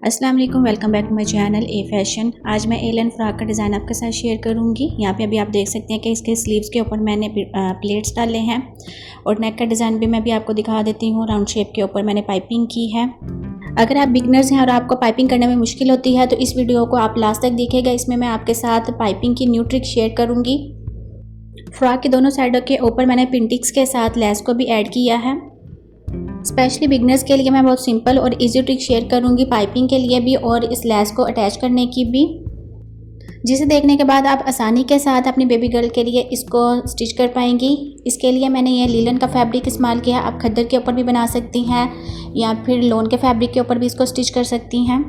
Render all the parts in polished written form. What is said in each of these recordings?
अस्सलाम वालेकुम, welcome back to my channel a fashion. आज मैं एलन फ्रॉक का डिज़ाइन आपके साथ शेयर करूंगी। यहाँ पे अभी आप देख सकते हैं कि इसके स्लीव्स के ऊपर मैंने प्लेट्स डाले हैं और नेक का डिज़ाइन भी मैं भी आपको दिखा देती हूँ। राउंड शेप के ऊपर मैंने पाइपिंग की है। अगर आप बिगनर्स हैं और आपको पाइपिंग करने में मुश्किल होती है तो इस वीडियो को आप लास्ट तक देखिएगा। इसमें मैं आपके साथ पाइपिंग की न्यू ट्रिक शेयर करूँगी। फ्रॉक के दोनों साइडों के ऊपर मैंने पिंटिक्स के साथ लेस को भी ऐड किया है। स्पेशली बिगनर्स के लिए मैं बहुत सिंपल और इजी ट्रिक शेयर करूंगी, पाइपिंग के लिए भी और इस लेस को अटैच करने की भी, जिसे देखने के बाद आप आसानी के साथ अपनी बेबी गर्ल के लिए इसको स्टिच कर पाएंगी। इसके लिए मैंने ये लीलन का फैब्रिक इस्तेमाल किया। आप खद्दर के ऊपर भी बना सकती हैं या फिर लोन के फैब्रिक के ऊपर भी इसको स्टिच कर सकती हैं।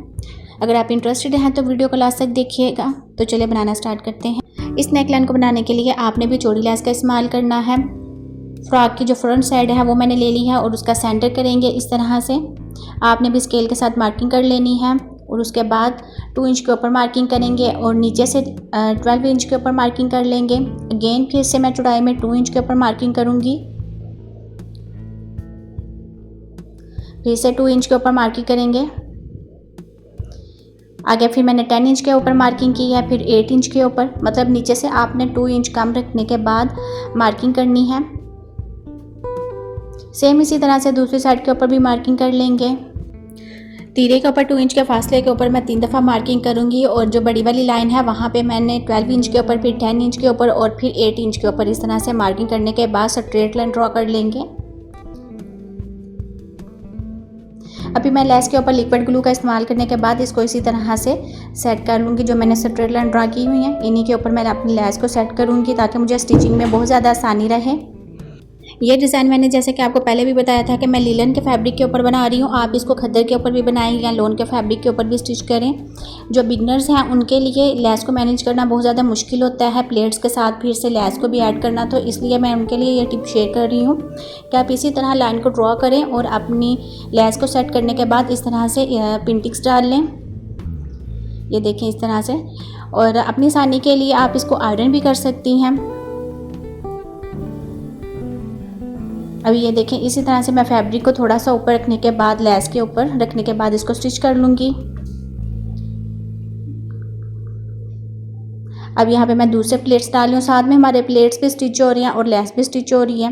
अगर आप इंटरेस्टेड हैं तो वीडियो को लास्ट तक देखिएगा। तो चलिए बनाना स्टार्ट करते हैं। इस नेकलाइन को बनाने के लिए आपने भी चौड़ी लेस का इस्तेमाल करना है। फ्रॉक की जो फ्रंट साइड है वो मैंने ले ली है और उसका सेंटर करेंगे इस तरह से। आपने भी स्केल के साथ मार्किंग कर लेनी है और उसके बाद 2 इंच के ऊपर मार्किंग करेंगे और नीचे से 12 इंच के ऊपर मार्किंग कर लेंगे। अगेन फिर से मैं चौड़ाई में 2 इंच के ऊपर मार्किंग करूंगी, फिर से 2 इंच के ऊपर मार्किंग करेंगे। आगे फिर मैंने 10 इंच के ऊपर मार्किंग की है, फिर 8 इंच के ऊपर, मतलब नीचे से आपने 2 इंच कम रखने के बाद मार्किंग करनी है। सेम इसी तरह से दूसरी साइड के ऊपर भी मार्किंग कर लेंगे। तीरे के ऊपर 2 इंच के फासले के ऊपर मैं 3 दफ़ा मार्किंग करूंगी और जो बड़ी वाली लाइन है वहाँ पे मैंने 12 इंच के ऊपर, फिर 10 इंच के ऊपर और फिर 8 इंच के ऊपर इस तरह से मार्किंग करने के बाद स्ट्रेट लाइन ड्रॉ कर लेंगे। अभी मैं लेस के ऊपर लिक्विड ग्लू का इस्तेमाल करने के बाद इसको इसी तरह से सेट कर लूँगी। जो मैंने स्ट्रेट लाइन ड्रॉ की हुई है इन्हीं के ऊपर मैं अपनी लेस को सेट करूँगी ताकि मुझे स्टिचिंग में बहुत ज़्यादा आसानी रहे। ये डिज़ाइन मैंने जैसे कि आपको पहले भी बताया था कि मैं लीलन के फैब्रिक के ऊपर बना रही हूँ। आप इसको खद्दर के ऊपर भी बनाएं या लोन के फैब्रिक के ऊपर भी स्टिच करें। जो बिगनर्स हैं उनके लिए लेस को मैनेज करना बहुत ज़्यादा मुश्किल होता है, प्लेट्स के साथ फिर से लेस को भी ऐड करना, तो इसलिए मैं उनके लिए ये टिप शेयर कर रही हूँ कि आप इसी तरह लाइन को ड्रॉ करें और अपनी लेस को सेट करने के बाद इस तरह से पिंटिक्स डाल लें। ये देखें इस तरह से। और अपनी आसानी के लिए आप इसको आयरन भी कर सकती हैं। अभी ये देखें इसी तरह से मैं फैब्रिक को थोड़ा सा ऊपर रखने के बाद, लेस के ऊपर रखने के बाद इसको स्टिच कर लूँगी। अब यहाँ पे मैं दूसरे प्लेट्स डाल रही हूँ, साथ में हमारे प्लेट्स भी स्टिच हो रही हैं और लेस भी स्टिच हो रही है।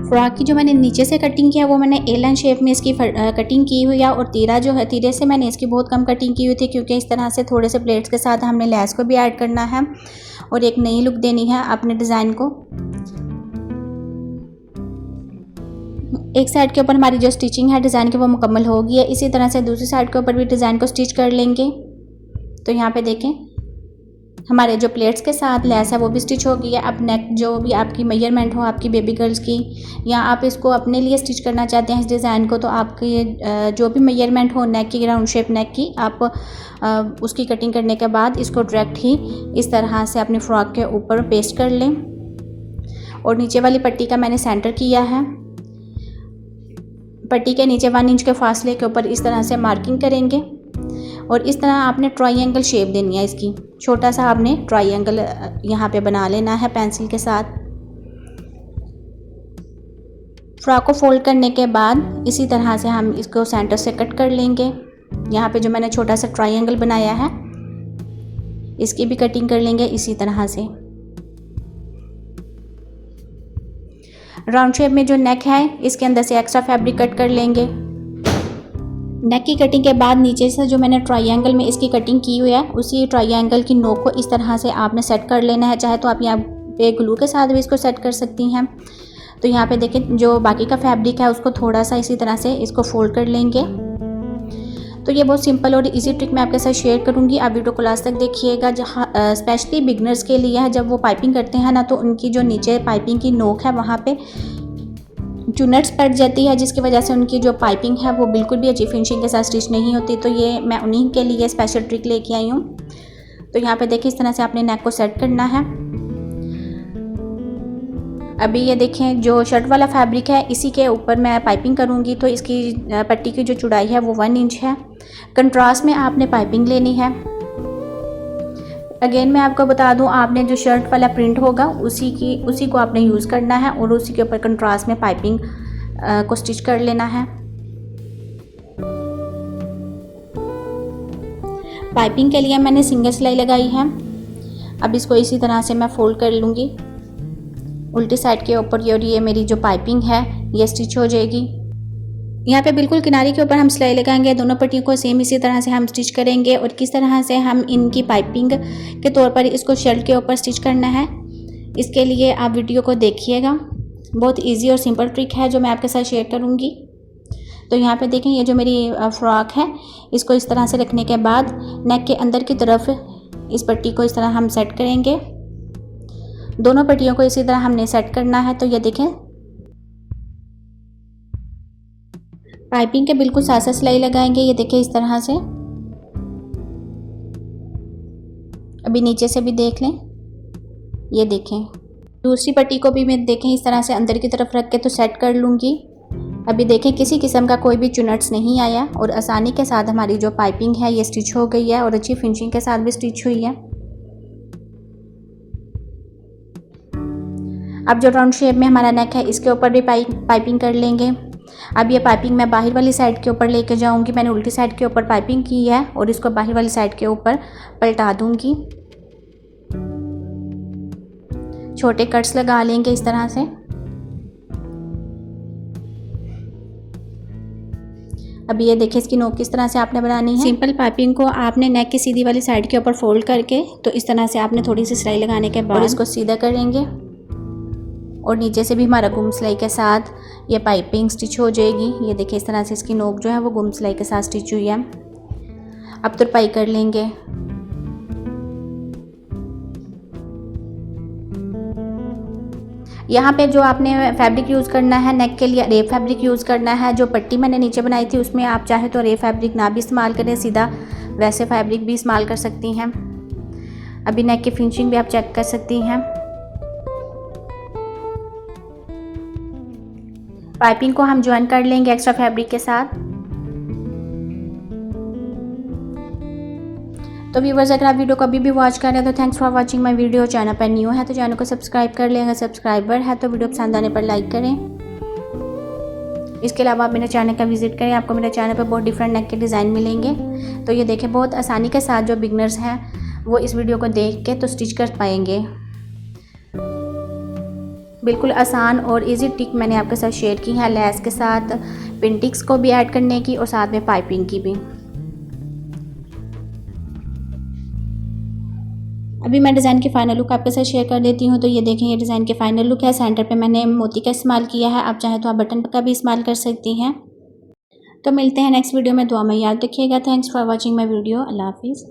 फ्रॉक की जो मैंने नीचे से कटिंग किया वो मैंने ए लाइन शेप में इसकी कटिंग की हुई है और तीरा जो है, तीरे से मैंने इसकी बहुत कम कटिंग की हुई थी क्योंकि इस तरह से थोड़े से प्लेट्स के साथ हमने लेस को भी ऐड करना है और एक नई लुक देनी है अपने डिज़ाइन को। एक साइड के ऊपर हमारी जो स्टिचिंग है डिज़ाइन की वो मुकम्मल हो गई है। इसी तरह से दूसरी साइड के ऊपर भी डिज़ाइन को स्टिच कर लेंगे। तो यहाँ पे देखें हमारे जो प्लेट्स के साथ लेस है वो भी स्टिच हो गई है। अब नेक जो भी आपकी मेजरमेंट हो आपकी बेबी गर्ल्स की, या आप इसको अपने लिए स्टिच करना चाहते हैं इस डिज़ाइन को, तो आपकी जो भी मेजरमेंट हो नेक की, राउंड शेप नेक की, आप उसकी कटिंग करने के बाद इसको डायरेक्ट ही इस तरह से अपनी फ्रॉक के ऊपर पेस्ट कर लें। और नीचे वाली पट्टी का मैंने सेंटर किया है। पट्टी के नीचे 1 इंच के फासले के ऊपर इस तरह से मार्किंग करेंगे और इस तरह आपने ट्रायंगल शेप देनी है इसकी। छोटा सा आपने ट्रायंगल यहाँ पे बना लेना है पेंसिल के साथ। फ्रॉक को फोल्ड करने के बाद इसी तरह से हम इसको सेंटर से कट कर लेंगे। यहाँ पे जो मैंने छोटा सा ट्रायंगल बनाया है इसकी भी कटिंग कर लेंगे इसी तरह से। राउंड शेप में जो नेक है इसके अंदर से एक्स्ट्रा फैब्रिक कट कर लेंगे। नेक की कटिंग के बाद नीचे से जो मैंने ट्रायंगल में इसकी कटिंग की हुई है उसी ट्रायंगल की नोक को इस तरह से आपने सेट कर लेना है। चाहे तो आप यहाँ पे ग्लू के साथ भी इसको सेट कर सकती हैं। तो यहाँ पे देखें जो बाकी का फैब्रिक है उसको थोड़ा सा इसी तरह से इसको फोल्ड कर लेंगे। तो ये बहुत सिंपल और इजी ट्रिक मैं आपके साथ शेयर करूंगी। आप वीडियो को लास्ट तक देखिएगा। जहाँ स्पेशली बिगनर्स के लिए है, जब वो पाइपिंग करते हैं ना तो उनकी जो नीचे पाइपिंग की नोक है वहाँ पे चुनट्स पड़ जाती है, जिसकी वजह से उनकी जो पाइपिंग है वो बिल्कुल भी अच्छी फिनिशिंग के साथ स्टिच नहीं होती। तो ये मैं उन्हीं के लिए स्पेशल ट्रिक लेके आई हूँ। तो यहाँ पे देखिए इस तरह से आपने नेक को सेट करना है। अभी ये देखें जो शर्ट वाला फैब्रिक है इसी के ऊपर मैं पाइपिंग करूँगी। तो इसकी पट्टी की जो चौड़ाई है वो 1 इंच है। कंट्रास्ट में आपने पाइपिंग लेनी है। अगेन मैं आपको बता दूं, आपने जो शर्ट वाला प्रिंट होगा उसी को आपने यूज़ करना है और उसी के ऊपर कंट्रास्ट में पाइपिंग को स्टिच कर लेना है। पाइपिंग के लिए मैंने सिंगल सिलाई लगाई है। अब इसको इसी तरह से मैं फोल्ड कर लूँगी उल्टी साइड के ऊपर, और ये मेरी जो पाइपिंग है ये स्टिच हो जाएगी। यहाँ पे बिल्कुल किनारे के ऊपर हम सिलाई लगाएंगे, दोनों पट्टियों को सेम इसी तरह से हम स्टिच करेंगे। और किस तरह से हम इनकी पाइपिंग के तौर पर इसको शर्ट के ऊपर स्टिच करना है, इसके लिए आप वीडियो को देखिएगा। बहुत इजी और सिंपल ट्रिक है जो मैं आपके साथ शेयर करूँगी। तो यहाँ पे देखें, ये जो मेरी फ्रॉक है इसको इस तरह से रखने के बाद नेक के अंदर की तरफ इस पट्टी को इस तरह हम सेट करेंगे। दोनों पट्टियों को इसी तरह हमने सेट करना है। तो ये देखें, पाइपिंग के बिल्कुल साथ साथ सिलाई लगाएंगे। ये देखें इस तरह से। अभी नीचे से भी देख लें, ये देखें। दूसरी पट्टी को भी मैं देखें इस तरह से अंदर की तरफ रख के तो सेट कर लूँगी। अभी देखें किसी किस्म का कोई भी चुनट्स नहीं आया और आसानी के साथ हमारी जो पाइपिंग है ये स्टिच हो गई है और अच्छी फिनिशिंग के साथ भी स्टिच हुई है। अब जो राउंड शेप में हमारा नेक है इसके ऊपर भी पाइपिंग कर लेंगे। अब ये पाइपिंग मैं बाहर वाली साइड के ऊपर लेके जाऊंगी। मैंने उल्टी साइड के ऊपर पाइपिंग की है और इसको बाहर वाली साइड के ऊपर पलटा दूंगी। छोटे कट्स लगा लेंगे इस तरह से। अभी ये देखिए इसकी नोक किस तरह से आपने बनानी है। सिंपल पाइपिंग को आपने नेक की सीधी वाली साइड के ऊपर फोल्ड करके तो इस तरह से आपने थोड़ी सी सिलाई लगाने के बाद इसको सीधा करेंगे और नीचे से भी हमारा गुम सिलाई के साथ ये पाइपिंग स्टिच हो जाएगी। ये देखिए इस तरह से इसकी नोक जो है वो गुम सिलाई के साथ स्टिच हुई है। अब तुरपाई कर लेंगे। यहाँ पे जो आपने फैब्रिक यूज़ करना है नेक के लिए रेप फैब्रिक यूज़ करना है। जो पट्टी मैंने नीचे बनाई थी उसमें आप चाहे तो रेप फैब्रिक ना भी इस्तेमाल करें, सीधा वैसे फैब्रिक भी इस्तेमाल कर सकती हैं। अभी नेक की फिनिशिंग भी आप चेक कर सकती हैं। पाइपिंग को हम ज्वाइन कर लेंगे एक्स्ट्रा फैब्रिक के साथ। तो व्यूअर्स, अगर आप वीडियो को अभी भी वॉच कर रहे हैं तो thanks for watching my video. Channel पर न्यू है तो चैनल को सब्सक्राइब कर लें, अगर सब्सक्राइबर है तो वीडियो पसंद आने पर लाइक करें। इसके अलावा आप मेरे चैनल का विजिट करें, आपको मेरे चैनल पर बहुत डिफरेंट नेक के डिज़ाइन मिलेंगे। तो ये देखें, बहुत आसानी के साथ जो बिगनर्स हैं वो इस वीडियो को देख के तो स्टिच कर पाएंगे। बिल्कुल आसान और इजी ट्रिक मैंने आपके साथ शेयर की है, लेस के साथ पिन-टिक्स को भी ऐड करने की और साथ में पाइपिंग की भी। अभी मैं डिज़ाइन की फाइनल लुक आपके साथ शेयर कर देती हूँ। तो ये देखें, ये डिज़ाइन की फाइनल लुक है। सेंटर पे मैंने मोती का इस्तेमाल किया है, आप चाहे तो आप बटन का भी इस्तेमाल कर सकती हैं। तो मिलते हैं नेक्स्ट वीडियो में। दुआ में याद रखिएगा। Thanks for watching my video. अल्लाह हाफिज़।